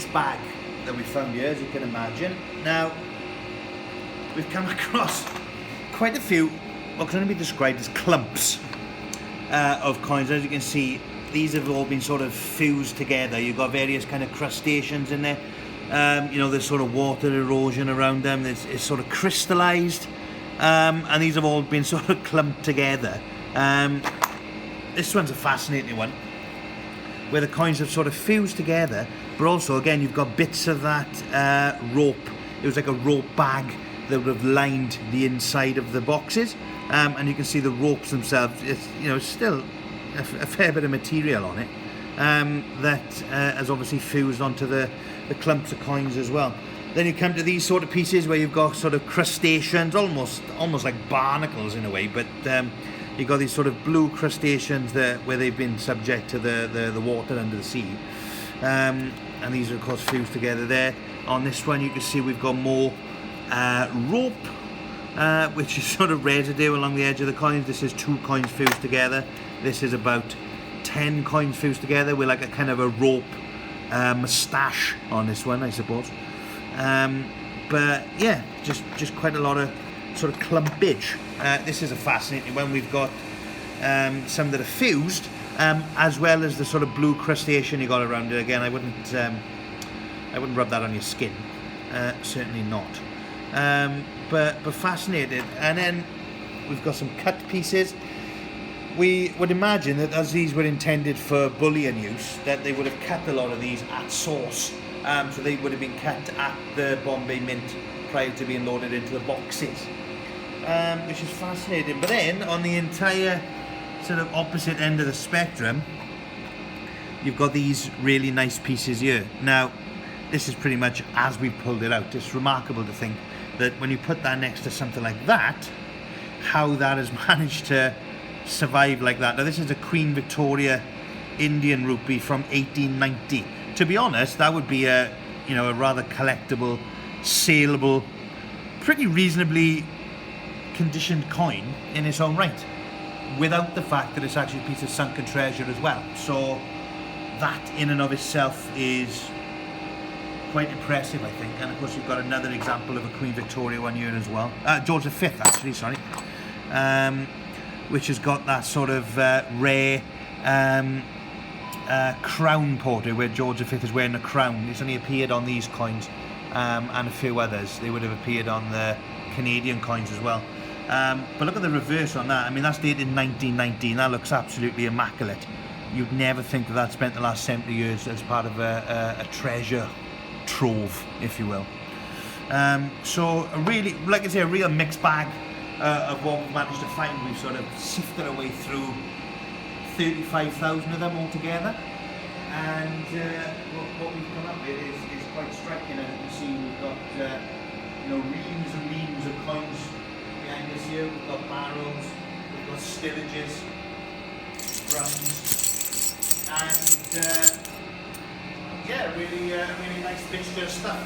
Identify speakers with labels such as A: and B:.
A: mixed bag that we found here, as you can imagine. Now, we've come across quite a few, what can only be described as clumps of coins. As you can see, these have all been sort of fused together. You've got various kind of crustaceans in there. You know, there's sort of water erosion around them. It's sort of crystallized, and these have all been sort of clumped together. This one's a fascinating one, where the coins have sort of fused together, but also, again, you've got bits of that rope. It was like a rope bag that would have lined the inside of the boxes, and you can see the ropes themselves. It's, you know, still a fair bit of material on it that has obviously fused onto the clumps of coins as well. Then you come to these sort of pieces where you've got sort of crustaceans, almost like barnacles in a way, but you've got these sort of blue crustaceans where they've been subject to the water under the sea, and these are of course fused together there. On this one you can see we've got more rope, which is sort of residue along the edge of the coins. This is 2 coins fused together. This is about 10 coins fused together with like a kind of a rope moustache on this one, I suppose. But yeah, just quite a lot of sort of clumpage. This is a fascinating one. We've got some that are fused, as well as the sort of blue crustacean you got around it. Again, I wouldn't rub that on your skin, certainly not. But fascinated. And then we've got some cut pieces. We would imagine that as these were intended for bullion use, that they would have cut a lot of these at source. So they would have been cut at the Bombay Mint prior to being loaded into the boxes, which is fascinating. But then on the entire sort of opposite end of the spectrum, you've got these really nice pieces here. Now, this is pretty much as we pulled it out. It's remarkable to think that when you put that next to something like that, how that has managed to survive like that. Now, this is a Queen Victoria Indian rupee from 1890. To be honest, that would be a rather collectible, saleable, pretty reasonably conditioned coin in its own right, without the fact that it's actually a piece of sunken treasure as well. So that in and of itself is quite impressive, I think. And of course you've got another example of a Queen Victoria one here as well, George V actually, sorry, which has got that sort of rare crown portrait where George V is wearing a crown. It's only appeared on these coins, and a few others. They would have appeared on the Canadian coins as well. But look at the reverse on that. I mean, that's dated in 1919. That looks absolutely immaculate. You'd never think that spent the last 70 years as part of a treasure trove, if you will. So a really, like I say, a real mixed bag of what we've managed to find. We've sort of sifted our way through 35,000 of them altogether, and what we've come up with is quite striking. As you can see, we've got reams and reams of coins behind us here. We've got barrels, we've got stillages, drums, and yeah, really nice mixture of stuff.